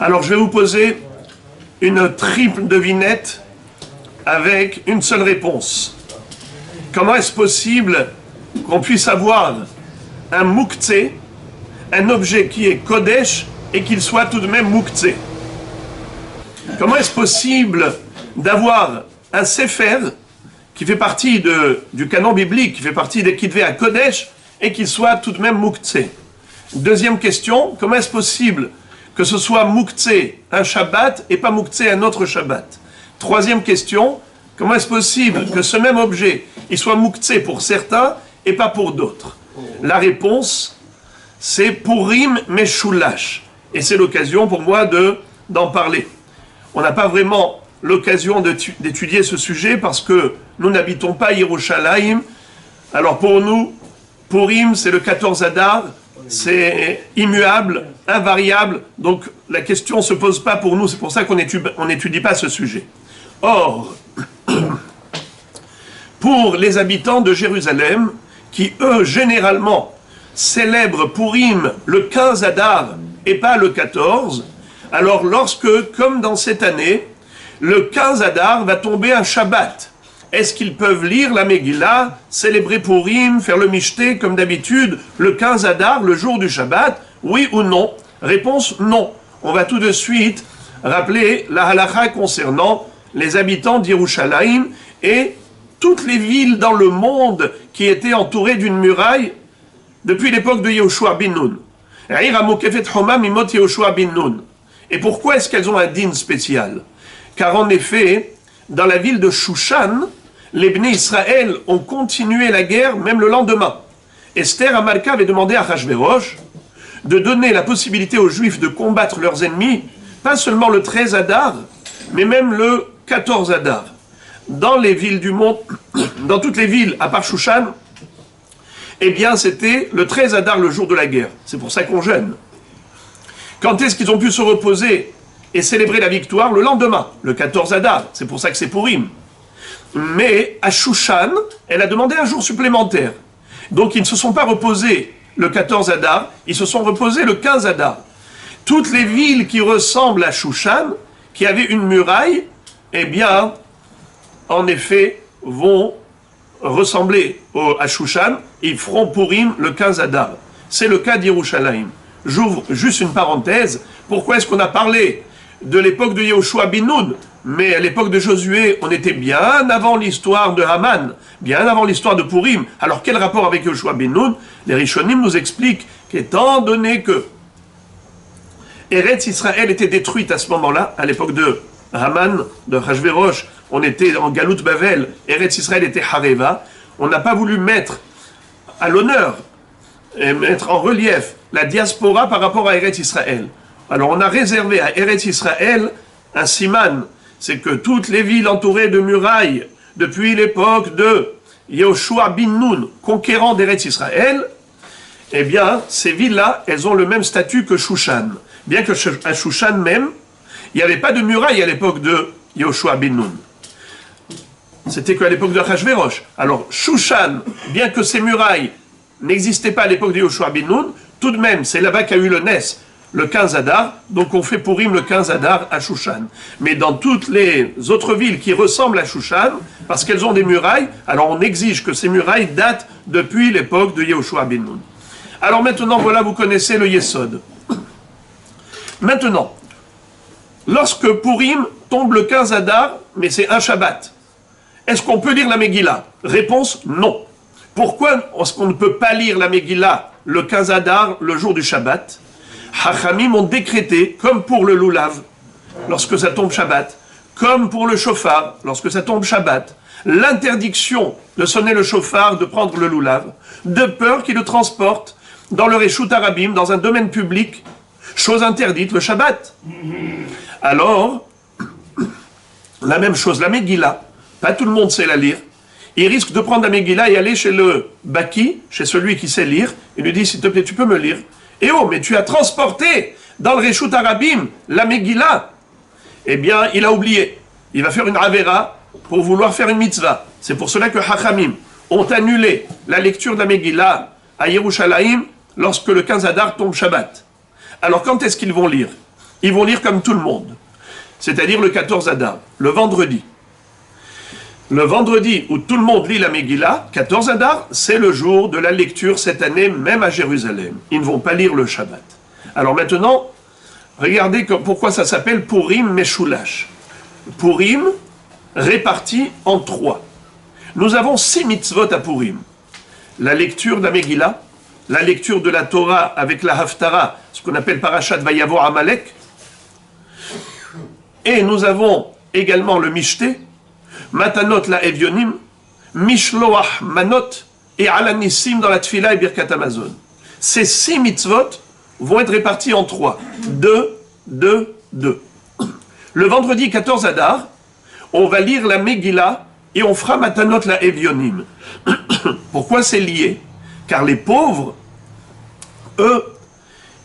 Alors je vais vous poser une triple devinette avec une seule réponse. Comment est-ce possible qu'on puisse avoir un mouktsé, un objet qui est kodesh, et qu'il soit tout de même mouktsé? Comment est-ce possible d'avoir un sefer qui fait partie du canon biblique, qui fait partie des Kitvé à Kodesh, et qu'il soit tout de même mouktsé? Deuxième question, comment est-ce possible que ce soit mouktsé un Shabbat et pas mouktsé un autre Shabbat? Troisième question, comment est-ce possible que ce même objet il soit mouktsé pour certains et pas pour d'autres? La réponse, c'est Purim Meshulash. Et c'est l'occasion pour moi d'en parler. On n'a pas vraiment l'occasion d'étudier ce sujet parce que nous n'habitons pas Yerushalayim. Alors pour nous, Purim, c'est le 14 Adar, c'est immuable, invariable, donc la question ne se pose pas pour nous, c'est pour ça qu'on n'étudie pas ce sujet. Or, pour les habitants de Jérusalem, qui eux, généralement, célèbrent Purim le 15 Adar et pas le 14, alors lorsque, comme dans cette année, le 15 Adar va tomber un Shabbat, est-ce qu'ils peuvent lire la Megillah, célébrer Purim, faire le Mishté comme d'habitude, le 15 Adar, le jour du Shabbat? Oui ou non? Réponse non. On va tout de suite rappeler la halakha concernant les habitants d'Yerushalayim et toutes les villes dans le monde qui étaient entourées d'une muraille depuis l'époque de Yehoshua bin Nun. Et pourquoi est-ce qu'elles ont un din spécial? Car en effet, dans la ville de Shushan, les Bnei Israël ont continué la guerre même le lendemain. Esther Amalka avait demandé à Achashverosh de donner la possibilité aux Juifs de combattre leurs ennemis, pas seulement le 13 Adar, mais même le 14 Adar. Dans les villes du monde, dans toutes les villes à part Shushan, eh bien c'était le 13 Adar le jour de la guerre. C'est pour ça qu'on jeûne. Quand est-ce qu'ils ont pu se reposer et célébrer la victoire? Le lendemain, le 14 Adar. C'est pour ça que c'est Purim. Mais à Shushan, elle a demandé un jour supplémentaire. Donc ils ne se sont pas reposés le 14 Adar, ils se sont reposés le 15 Adar. Toutes les villes qui ressemblent à Shushan, qui avaient une muraille, eh bien, en effet, vont ressembler à Shushan, ils feront Purim le 15 Adar. C'est le cas d'Yerushalayim. J'ouvre juste une parenthèse. Pourquoi est-ce qu'on a parlé de l'époque de Yehoshua bin Nun? Mais à l'époque de Josué, on était bien avant l'histoire de Haman, bien avant l'histoire de Purim. Alors quel rapport avec Yehoshua bin Nun? Les Rishonim nous expliquent qu'étant donné que Eretz Israël était détruite à ce moment-là, à l'époque de Haman, de Hachvérosh, on était en Galout Bavel, Eretz Israël était Hareva, on n'a pas voulu mettre à l'honneur et mettre en relief la diaspora par rapport à Eretz Israël. Alors on a réservé à Eretz Israël un siman, c'est que toutes les villes entourées de murailles, depuis l'époque de Yehoshua bin Nun, conquérant d'Eretz Israël, eh bien, ces villes-là, elles ont le même statut que Shushan. Bien que à Shushan même, il n'y avait pas de murailles à l'époque de Yehoshua bin Nun. C'était qu'à l'époque de Achashverosh. Alors, Shushan, bien que ces murailles n'existaient pas à l'époque de Yehoshua bin Nun, tout de même, c'est là-bas qu'a eu le Nes, le 15 Adar, donc on fait Purim le 15 Adar à Shushan. Mais dans toutes les autres villes qui ressemblent à Shushan, parce qu'elles ont des murailles, alors on exige que ces murailles datent depuis l'époque de Yehoshua bin Nun. Alors maintenant, voilà, vous connaissez le Yesod. Maintenant, lorsque Purim tombe le 15 Adar, mais c'est un Shabbat, est-ce qu'on peut lire la Megillah? Réponse, non. Pourquoi est-ce qu'on ne peut pas lire la Megillah le 15 Adar, le jour du Shabbat? Hachamim ont décrété, comme pour le Lulav, lorsque ça tombe Shabbat, comme pour le Shofar, lorsque ça tombe Shabbat, l'interdiction de sonner le Shofar, de prendre le Lulav, de peur qu'il le transporte dans le Reshut Arabim, dans un domaine public, chose interdite le Shabbat. Alors, la même chose, la Megillah, pas tout le monde sait la lire, il risque de prendre la Megillah et aller chez le Baki, chez celui qui sait lire, et lui dit, s'il te plaît, tu peux me lire? Et oh, mais tu as transporté dans le Reshut Arabim la Megillah. Eh bien, il a oublié. Il va faire une Avera pour vouloir faire une mitzvah. C'est pour cela que Hachamim ont annulé la lecture de la Megillah à Yerushalayim lorsque le 15 Adar tombe Shabbat. Alors, quand est-ce qu'ils vont lire? ils vont lire comme tout le monde, c'est-à-dire le 14 Adar, le vendredi. Le vendredi où tout le monde lit la Megillah, 14 Adar, c'est le jour de la lecture cette année, même à Jérusalem. Ils ne vont pas lire le Shabbat. Alors maintenant, regardez pourquoi ça s'appelle Purim Meshulash. Purim réparti en 3. Nous avons 6 mitzvot à Purim. La lecture de la Megillah, la lecture de la Torah avec la Haftara, ce qu'on appelle Parashat Vayavo Amalek. Et nous avons également le Mishté, Matanot la Evyonim, Mishloach Manot et Alanissim dans la Tfila et Birkat Amazon. Ces 6 mitzvot vont être répartis en 3. 2, 2, 2. Le vendredi 14 Adar, on va lire la Megillah et on fera Matanot la Evyonim. Pourquoi c'est lié? Car les pauvres, eux,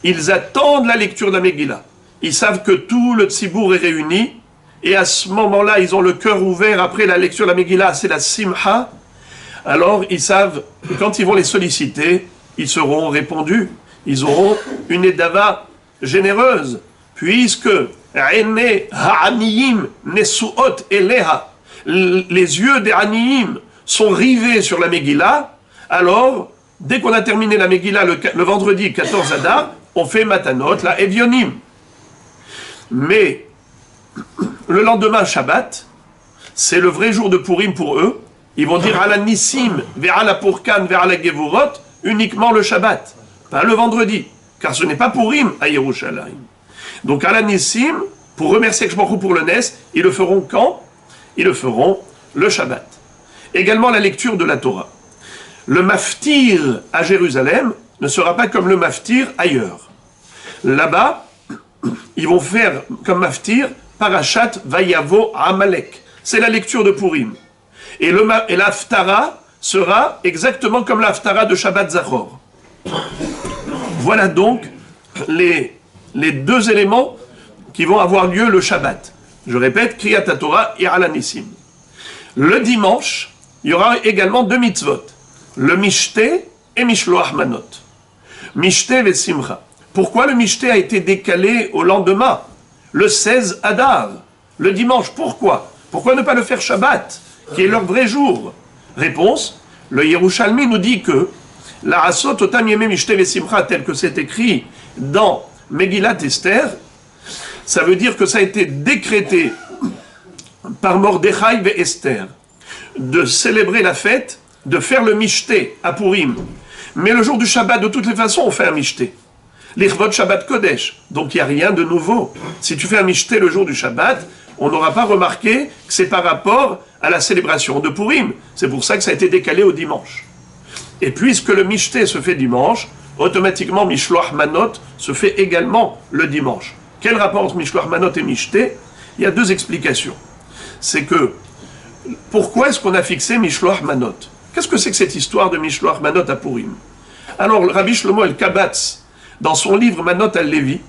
ils attendent la lecture de la Megillah. Ils savent que tout le Tzibour est réuni, et à ce moment-là, ils ont le cœur ouvert après la lecture de la Megillah, c'est la Simcha. Alors, ils savent que quand ils vont les solliciter, ils seront répondus. Ils auront une Edava généreuse, puisque les yeux des Aniyim sont rivés sur la Megillah. Alors, dès qu'on a terminé la Megillah le vendredi 14 Adar, on fait Matanot, la Evyonim. Mais le lendemain, Shabbat, c'est le vrai jour de Purim pour eux. Ils vont dire Ala Nissim, vers la Purkan, vers la Gevurot, uniquement le Shabbat, pas le vendredi, car ce n'est pas Purim à Yerushalayim. Donc Ala Nissim, pour remercier Kshmarou pour le Nes, ils le feront quand? Ils le feront le Shabbat. Également la lecture de la Torah. Le maftir à Jérusalem ne sera pas comme le maftir ailleurs. Là-bas, ils vont faire comme maftir Parashat Vayavo Amalek. C'est la lecture de Purim. Et l'Haftara sera exactement comme l'Haftara de Shabbat Zachor. Voilà donc les 2 éléments qui vont avoir lieu le Shabbat. Je répète, Kriyat HaTorah et Alanissim. Le dimanche, il y aura également 2 mitzvot. Le Mishté et Mishloach Manot. Mishté ve Simcha. Pourquoi le Mishté a été décalé au lendemain, le 16 Adar, le dimanche? Pourquoi? Pourquoi ne pas le faire Shabbat, qui est leur vrai jour? Réponse, le Yerushalmi nous dit que la Asot Otam Yemé Mishté ve Simcha, tel que c'est écrit dans Megillat Esther, ça veut dire que ça a été décrété par Mordechai ve Esther, de célébrer la fête, de faire le Mishté à Purim. Mais le jour du Shabbat, de toutes les façons, on fait un Mishté. L'Ichvot Shabbat Kodesh. Donc il n'y a rien de nouveau. Si tu fais un Mishté le jour du Shabbat, on n'aura pas remarqué que c'est par rapport à la célébration de Purim. C'est pour ça que ça a été décalé au dimanche. Et puisque le Mishté se fait dimanche, automatiquement Mishloach Manot se fait également le dimanche. Quel rapport entre Mishloach Manot et Mishté? Il y a 2 explications. C'est que, pourquoi est-ce qu'on a fixé Mishloach Manot? Qu'est-ce que c'est que cette histoire de Mishloach Manot à Purim? Alors, le Rabbi Shlomo el-Kabatz, dans son livre Manot al-Lévi,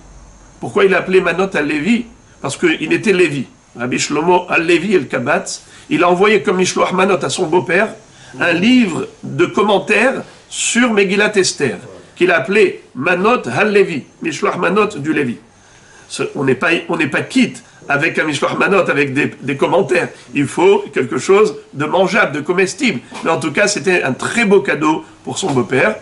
pourquoi il a appelé Manot al-Lévi? Parce qu'il était Lévi. Rabbi Shlomo al-Lévi el-Kabatz, il a envoyé comme Mishloach Manot à son beau-père un livre de commentaires sur Megillat Esther, qu'il a appelé Manot al-Lévi, Mishloach Manot du Lévi. On n'est pas quitte avec un Mishloach Manot, avec des commentaires. Il faut quelque chose de mangeable, de comestible. Mais en tout cas, c'était un très beau cadeau pour son beau-père.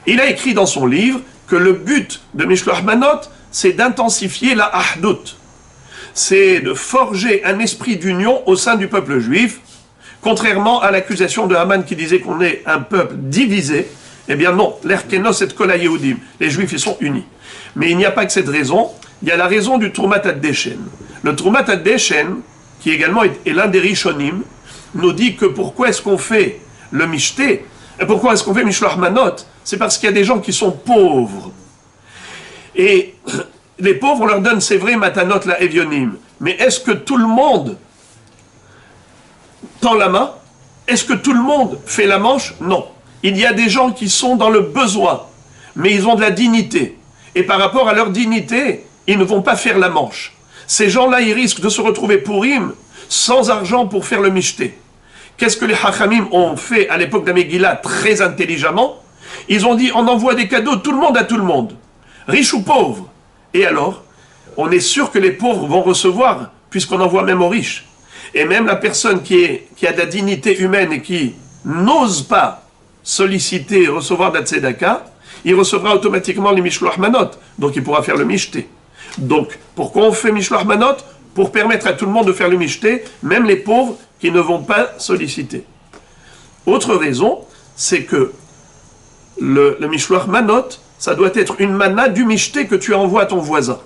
Il a écrit dans son livre que le but de Mishloach Manot, c'est d'intensifier la Ahdout. C'est de forger un esprit d'union au sein du peuple juif, contrairement à l'accusation de Haman qui disait qu'on est un peuple divisé. Eh bien non, l'Erkenos et Kol HaYehudim, les juifs ils sont unis. Mais il n'y a pas que cette raison, il y a la raison du Troumat Ad-Deshen. Le Troumat Ad-Deshen, qui également est l'un des Rishonim, nous dit que pourquoi est-ce qu'on fait le Mishté, et pourquoi est-ce qu'on fait Mishloach Manot? C'est parce qu'il y a des gens qui sont pauvres. Et les pauvres, on leur donne, c'est vrai, Matanot la Evyonim. Mais est-ce que tout le monde tend la main? Est-ce que tout le monde fait la manche? Non. Il y a des gens qui sont dans le besoin, mais ils ont de la dignité. Et par rapport à leur dignité, ils ne vont pas faire la manche. Ces gens-là, ils risquent de se retrouver Purim sans argent pour faire le Mishté. Qu'est-ce que les Hachamim ont fait à l'époque d'Amegillah très intelligemment? Ils ont dit, on envoie des cadeaux, tout le monde à tout le monde, riche ou pauvre. Et alors, on est sûr que les pauvres vont recevoir, puisqu'on envoie même aux riches. Et même la personne qui a de la dignité humaine et qui n'ose pas solliciter et recevoir de la tzedaka, il recevra automatiquement les mishloach manot, donc il pourra faire le mishté. Donc, pourquoi on fait mishloach manot? Pour permettre à tout le monde de faire le mishté, même les pauvres qui ne vont pas solliciter. Autre raison, c'est que le mishloach manot, ça doit être une mana du mishté que tu envoies à ton voisin.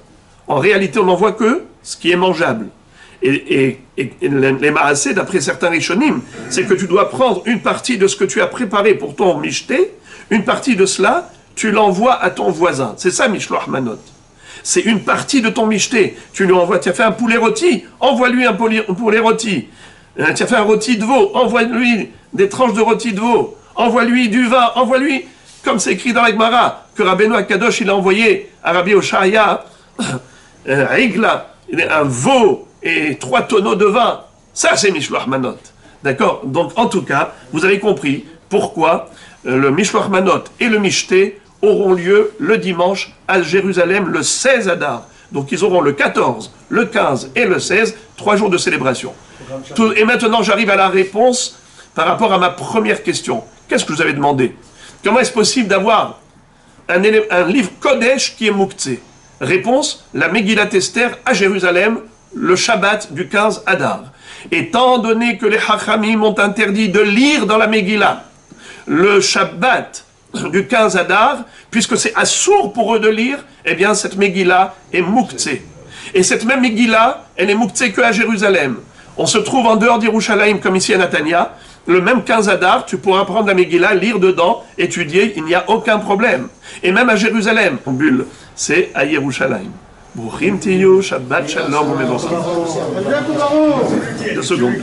En réalité, on n'envoie que ce qui est mangeable. Et les maasé, d'après certains rishonim, c'est que tu dois prendre une partie de ce que tu as préparé pour ton mishté, une partie de cela, tu l'envoies à ton voisin. C'est ça, mishloach manot. C'est une partie de ton mishté. Tu lui envoies, tu as fait un poulet rôti, envoie-lui un poulet rôti. Tu as fait un rôti de veau, envoie-lui des tranches de rôti de veau. Envoie-lui du vin, envoie-lui, comme c'est écrit dans la Gemara, que Rabbeinu Akadosh, il a envoyé à Rabbi Oshaya, un veau et 3 tonneaux de vin. Ça, c'est mishloach manot. D'accord? Donc, en tout cas, vous avez compris pourquoi le mishloach manot et le mishté auront lieu le dimanche à Jérusalem, le 16 Adar. Donc, ils auront le 14, le 15 et le 16, 3 jours de célébration. Et maintenant, j'arrive à la réponse par rapport à ma première question. Qu'est-ce que je vous avais demandé? Comment est-ce possible d'avoir un livre Kodesh qui est Mouktsé? Réponse, la Megillat Esther à Jérusalem, le Shabbat du 15 Adar. Étant donné que les Chachamim ont interdit de lire dans la Megillah le Shabbat du 15 Adar, puisque c'est assourd pour eux de lire, eh bien cette Megillah est Mouktsé. Et cette même Megillah, elle est Mouktsé que à Jérusalem. On se trouve en dehors d'Yerushalayim, comme ici à Natania, le même 15 Adar, tu pourras prendre la Megillah, lire dedans, étudier, il n'y a aucun problème. Et même à Jérusalem, en bulle, c'est à Yerushalayim. Bruchim tiyu, Shabbat Shalom, 2 secondes.